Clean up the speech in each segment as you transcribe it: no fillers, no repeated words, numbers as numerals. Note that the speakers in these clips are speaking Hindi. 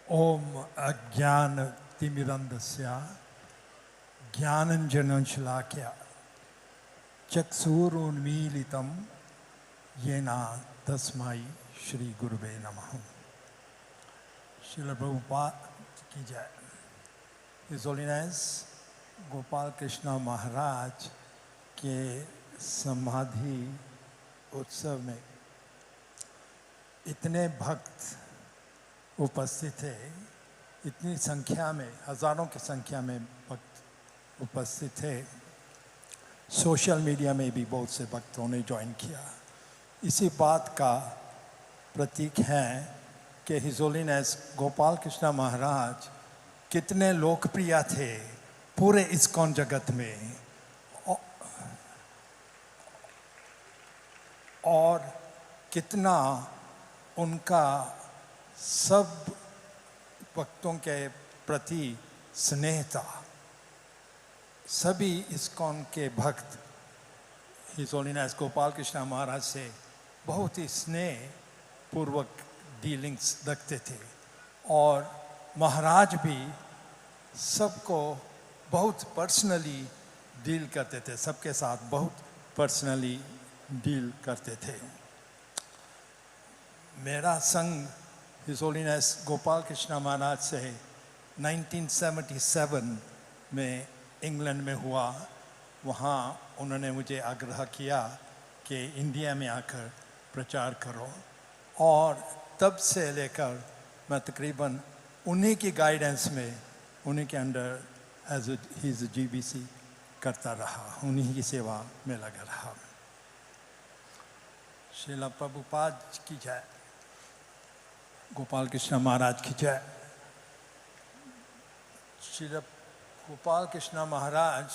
ओम अज्ञानतिमिरन्धस्य ज्ञानञ्जनशलाकया चक्षुरुन्मीलितं येन तस्मै श्री गुरुवे नमः। श्रील प्रभुपाद की जय। हिज होलीनेस गोपाल कृष्ण महाराज के समाधि उत्सव में इतने भक्त उपस्थित थे, इतनी संख्या में, हजारों की संख्या में भक्त उपस्थित थे। सोशल मीडिया में भी बहुत से भक्तों ने ज्वाइन किया। इसी बात का प्रतीक है कि हिज होलीनेस गोपाल कृष्ण महाराज कितने लोकप्रिय थे पूरे इस्कॉन जगत में, और कितना उनका सब भक्तों के प्रति स्नेह था। सभी इस्कॉन के भक्त हिज होलीनेस गोपाल कृष्ण महाराज से बहुत ही स्नेह पूर्वक डीलिंग्स रखते थे, और महाराज भी सबको बहुत पर्सनली डील करते थे, सबके साथ बहुत पर्सनली डील करते थे। मेरा संग हिज होलीनेस गोपाल कृष्ण महाराज से 1977 में इंग्लैंड में हुआ। वहाँ उन्होंने मुझे आग्रह किया कि इंडिया में आकर प्रचार करो, और तब से लेकर मैं तकरीबन उन्हीं की गाइडेंस में, उन्हीं के अंडर एज हिज जीबीसी करता रहा, उन्हीं की सेवा में लगा रहा। श्रील प्रभुपाद की जय। गोपाल कृष्ण महाराज की जय। श्री गोपाल कृष्ण महाराज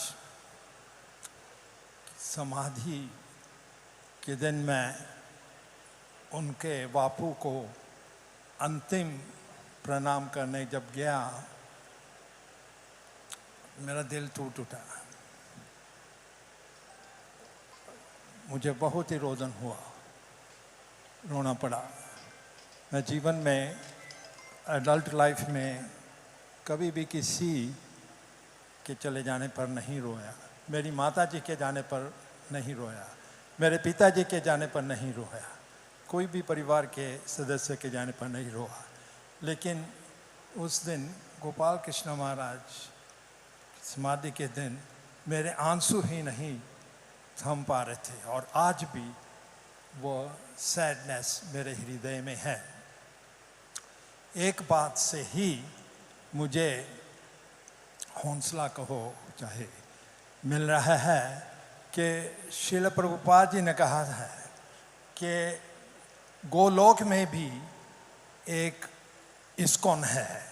समाधि के दिन मैं उनके बापू को अंतिम प्रणाम करने जब गया, मेरा दिल टूट उठा। मुझे बहुत ही रोदन हुआ, रोना पड़ा। मैं जीवन में, एडल्ट लाइफ में कभी भी किसी के चले जाने पर नहीं रोया। मेरी माता जी के जाने पर नहीं रोया, मेरे पिताजी के जाने पर नहीं रोया, कोई भी परिवार के सदस्य के जाने पर नहीं रोया। लेकिन उस दिन गोपाल कृष्ण महाराज समाधि के दिन मेरे आंसू ही नहीं थम पा रहे थे, और आज भी वो सैडनेस मेरे हृदय में है। एक बात से ही मुझे हौसला कहो चाहे मिल रहा है कि श्रील प्रभुपाद जी ने कहा है कि गोलोक में भी एक इस्कॉन है,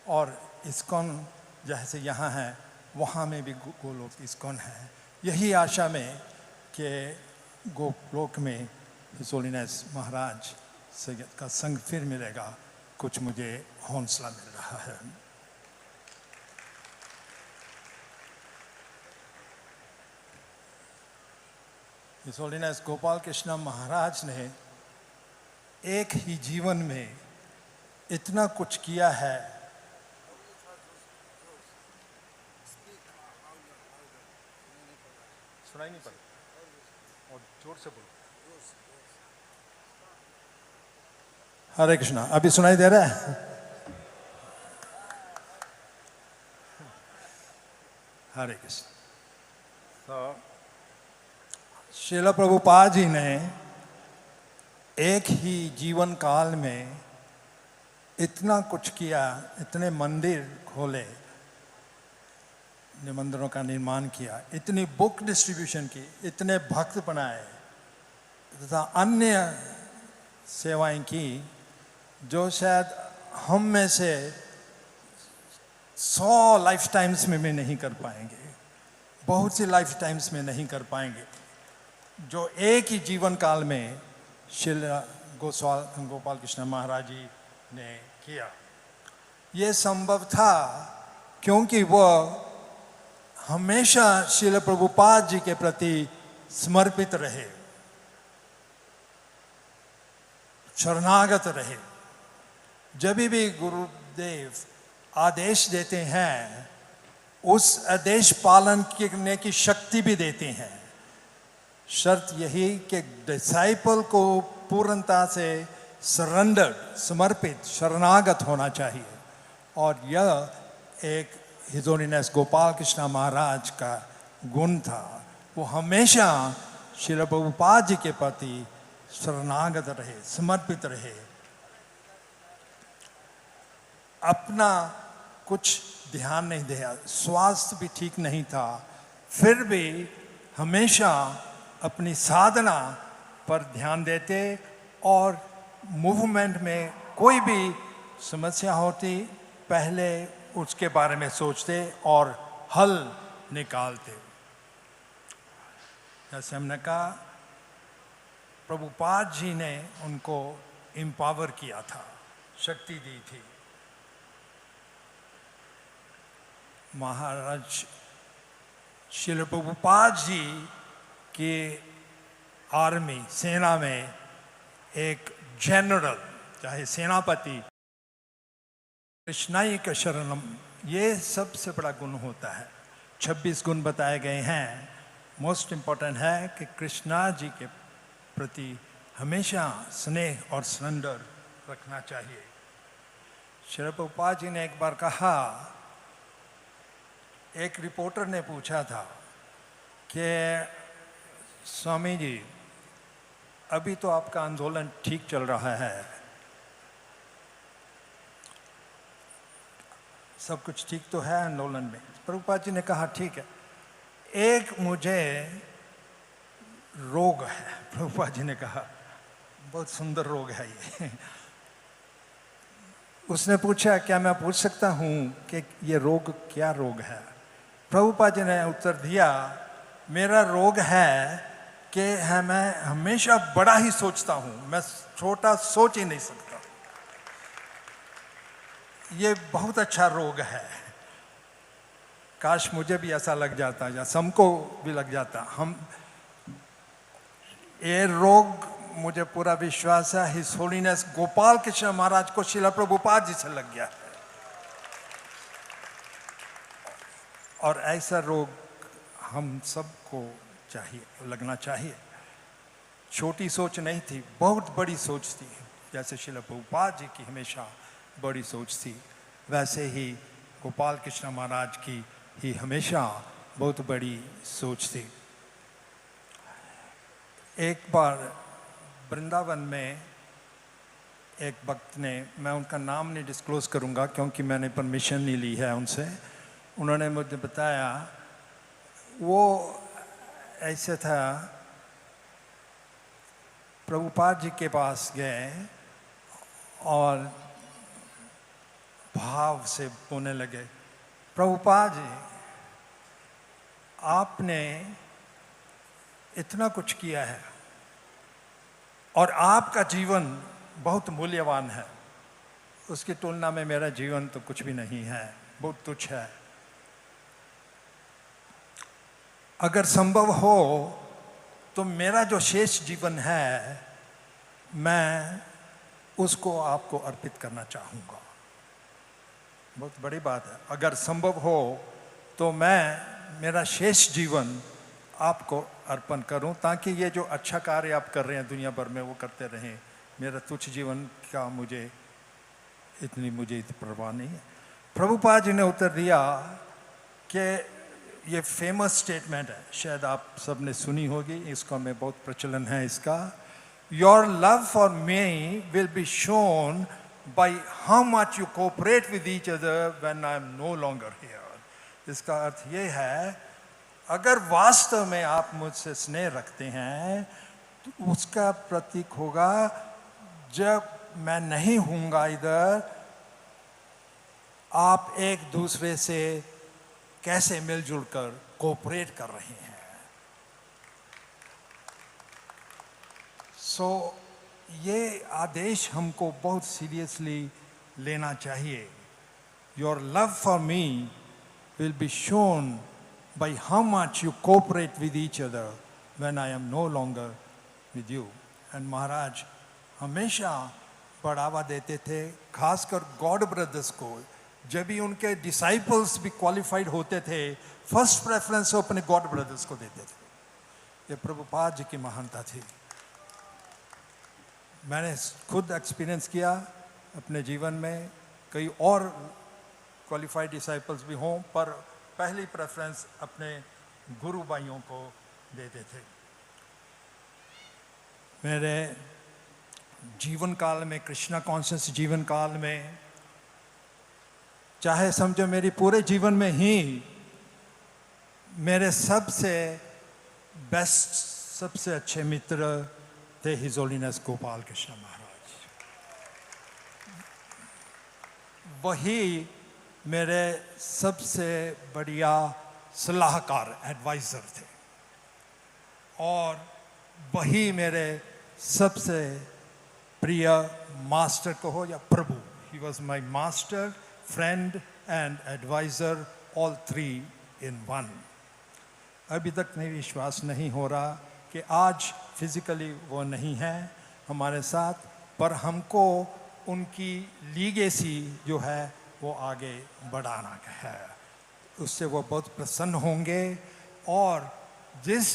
और इस्कॉन जैसे यहाँ है वहाँ में भी गोलोक इस्कॉन है। यही आशा में कि गोलोक में हिज होलीनेस महाराज से का संग फिर मिलेगा, कुछ मुझे हौसला मिल रहा है। हिज होलीनेस गोपाल कृष्ण महाराज ने एक ही जीवन में इतना कुछ किया है। सुनाई नहीं पड़ा, और जोर से बोलो। हरे कृष्णा। अभी सुनाई दे रहा है? हरे कृष्ण। तो श्रील प्रभुपाद जी ने एक ही जीवन काल में इतना कुछ किया, इतने मंदिर खोले, मंदिरों का निर्माण किया, इतनी बुक डिस्ट्रीब्यूशन की, इतने भक्त बनाए तथा अन्य सेवाएं की जो शायद हम में से 100 लाइफ टाइम्स में भी नहीं कर पाएंगे, बहुत सी लाइफ टाइम्स में नहीं कर पाएंगे, जो एक ही जीवन काल में श्री गोपाल कृष्ण महाराज जी ने किया। ये संभव था क्योंकि वो हमेशा श्रील प्रभुपाद जी के प्रति समर्पित रहे, शरणागत रहे। जब भी गुरु गुरुदेव आदेश देते हैं, उस आदेश पालन करने की शक्ति भी देते हैं। शर्त यही कि डिसाइपल को पूर्णता से सरेंडर, समर्पित, शरणागत होना चाहिए। और यह एक हिज होलीनेस गोपाल कृष्ण महाराज का गुण था। वो हमेशा श्रील प्रभुपाद जी के प्रति शरणागत रहे, समर्पित रहे। अपना कुछ ध्यान नहीं दिया, स्वास्थ्य भी ठीक नहीं था, फिर भी हमेशा अपनी साधना पर ध्यान देते और मूवमेंट में कोई भी समस्या होती पहले उसके बारे में सोचते और हल निकालते। जैसे हमने कहा, प्रभुपाद जी ने उनको एम्पावर किया था, शक्ति दी थी। महाराज श्रील प्रभुपाद जी की आर्मी, सेना में एक जनरल, चाहे सेनापति, कृष्णाई का शरणम, ये सबसे बड़ा गुण होता है। 26 गुण बताए गए हैं। मोस्ट इम्पॉर्टेंट है कि कृष्णा जी के प्रति हमेशा स्नेह और सरेंडर रखना चाहिए। श्री प्रभुपाद जी ने एक बार कहा, एक रिपोर्टर ने पूछा था कि स्वामी जी, अभी तो आपका आंदोलन ठीक चल रहा है, सब कुछ ठीक तो है आंदोलन में। प्रभुपाद जी ने कहा, ठीक है, एक मुझे रोग है। प्रभुपाद जी ने कहा, बहुत सुंदर रोग है ये। उसने पूछा, क्या मैं पूछ सकता हूँ कि ये रोग क्या रोग है? प्रभुपाद जी ने उत्तर दिया, मेरा रोग है कि मैं हमेशा बड़ा ही सोचता हूँ, मैं छोटा सोच ही नहीं सकता। ये बहुत अच्छा रोग है। काश मुझे भी ऐसा लग जाता या सबको भी लग जाता। ये रोग, मुझे पूरा विश्वास है, हिज होलीनेस गोपाल कृष्ण महाराज को श्रील प्रभुपाद जी से लग गया है। और ऐसा रोग हम सबको चाहिए, लगना चाहिए। छोटी सोच नहीं थी, बहुत बड़ी सोच थी। जैसे श्रील प्रभुपाद जी की हमेशा बड़ी सोच थी, वैसे ही गोपाल कृष्ण महाराज की ही हमेशा बहुत बड़ी सोच थी। एक बार वृंदावन में एक भक्त ने, मैं उनका नाम नहीं डिस्क्लोज करूंगा क्योंकि मैंने परमिशन नहीं ली है उनसे, उन्होंने मुझे बताया, वो ऐसे था, प्रभुपाद जी के पास गए और भाव से बोलने लगे, प्रभुपाद जी, आपने इतना कुछ किया है और आपका जीवन बहुत मूल्यवान है, उसकी तुलना में मेरा जीवन तो कुछ भी नहीं है, बहुत तुच्छ है। अगर संभव हो तो मेरा जो शेष जीवन है, मैं उसको आपको अर्पित करना चाहूँगा। बहुत बड़ी बात है। अगर संभव हो तो मैं मेरा शेष जीवन आपको अर्पण करूं, ताकि ये जो अच्छा कार्य आप कर रहे हैं दुनिया भर में, वो करते रहें। मेरा तुच्छ जीवन का मुझे इतनी परवाह नहीं है। प्रभुपाद जी ने उत्तर दिया कि ये फेमस स्टेटमेंट है, शायद आप सब ने सुनी होगी, इसका में बहुत प्रचलन है इसका, your love for me will be shown by how much you cooperate with each other when I am no longer here। इसका अर्थ ये है, अगर वास्तव में आप मुझसे स्नेह रखते हैं तो उसका प्रतीक होगा जब मैं नहीं हूँगा इधर, आप एक दूसरे से कैसे मिलजुल कर कोऑपरेट कर रहे हैं। ये आदेश हमको बहुत सीरियसली लेना चाहिए। Your love for me will be shown by how much you cooperate with each other when I am no longer with you। And महाराज हमेशा बढ़ावा देते थे, खासकर गॉड ब्रदर्स को। जब भी उनके डिसाइपल्स भी क्वालिफाइड होते थे, फर्स्ट प्रेफरेंस वो अपने गॉड ब्रदर्स को देते थे। ये प्रभुपाद जी की महानता थी। मैंने खुद एक्सपीरियंस किया अपने जीवन में। कई और क्वालिफाइड डिसाइपल्स भी हों, पर पहली प्रेफरेंस अपने गुरु भाइयों को देते थे। मेरे जीवन काल में, कृष्णा कॉन्शियस जीवन काल में, चाहे समझो मेरी पूरे जीवन में ही मेरे सबसे बेस्ट, सबसे अच्छे मित्र थे हिज होलीनेस गोपाल कृष्ण महाराज। वही मेरे सबसे बढ़िया सलाहकार, एडवाइज़र थे, और वही मेरे सबसे प्रिय मास्टर कहो या प्रभु। He was my master, friend and adviser, all three in one. अभी तक नहीं विश्वास नहीं हो रहा कि आज फिजिकली वो नहीं है हमारे साथ, पर हमको उनकी लीगेसी जो है वो आगे बढ़ाना है। उससे वो बहुत प्रसन्न होंगे। और जिस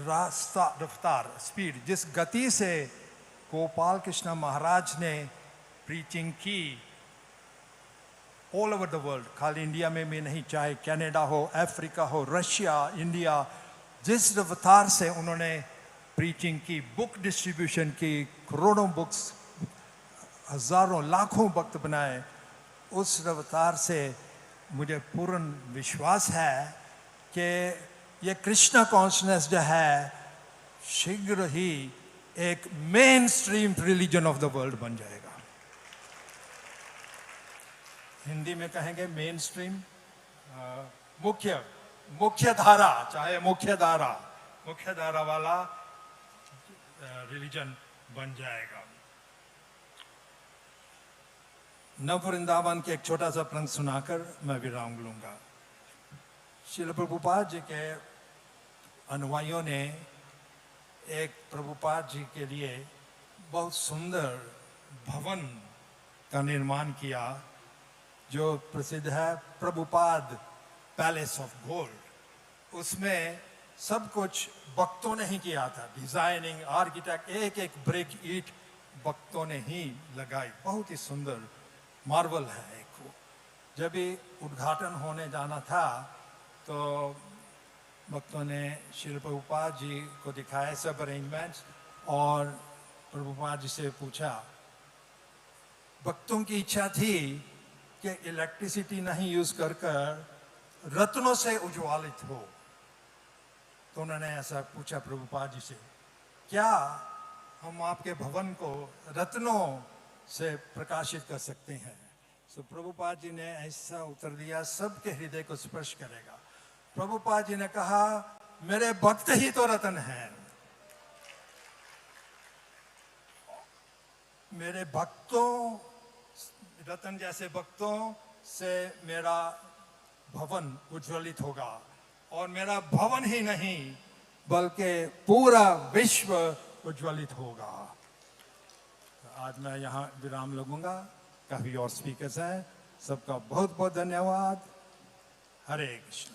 रास्ता, रफ्तार, स्पीड, जिस गति से गोपाल कृष्ण महाराज ने प्रीचिंग की ऑल ओवर द वर्ल्ड, खाली इंडिया में भी नहीं, चाहे कनाडा हो, अफ्रीका हो, रशिया, इंडिया, जिस रफ्तार से उन्होंने प्रीचिंग की, बुक डिस्ट्रीब्यूशन की, करोड़ों बुक्स, हजारों लाखों भक्त बनाए, उस रफ्तार से मुझे पूर्ण विश्वास है कि ये कृष्णा कॉन्शियसनेस जो है शीघ्र ही एक main stream religion of the world बन जाएगा। हिंदी में कहेंगे मेन स्ट्रीम, मुख्य धारा, चाहे मुख्य धारा वाला रिलीजन बन जाएगा। नव वृंदावन के एक छोटा सा प्रसंग सुनाकर मैं विराम लूंगा। श्रील प्रभुपाद जी के अनुयायियों ने एक प्रभुपाद जी के लिए बहुत सुंदर भवन का निर्माण किया, जो प्रसिद्ध है प्रभुपाद पैलेस ऑफ गोल्ड। उसमें सब कुछ भक्तों ने ही किया था, डिजाइनिंग, आर्किटेक्ट, एक एक ब्रिक ईट भक्तों ने ही लगाई। बहुत ही सुंदर मार्वल है एक वो। जब भी उद्घाटन होने जाना था तो भक्तों ने श्री प्रभुपाद जी को दिखाए सब अरेंजमेंट्स, और प्रभुपाद जी से पूछा, भक्तों की इच्छा थी कि इलेक्ट्रिसिटी नहीं यूज कर रत्नों से उज्ज्वलित हो। तो उन्होंने ऐसा पूछा प्रभुपाद जी से, क्या हम आपके भवन को रत्नों से प्रकाशित कर सकते हैं? तो प्रभुपाद जी ने ऐसा उत्तर दिया, सबके हृदय को स्पर्श करेगा। प्रभुपाद जी ने कहा, मेरे भक्त ही तो रत्न हैं, मेरे भक्तों, रत्न जैसे भक्तों से मेरा भवन उज्ज्वलित होगा, और मेरा भवन ही नहीं बल्कि पूरा विश्व उज्ज्वलित होगा। आज मैं यहाँ विराम लगूंगा, काफी और स्पीकर्स हैं। सबका बहुत बहुत धन्यवाद। हरे कृष्ण।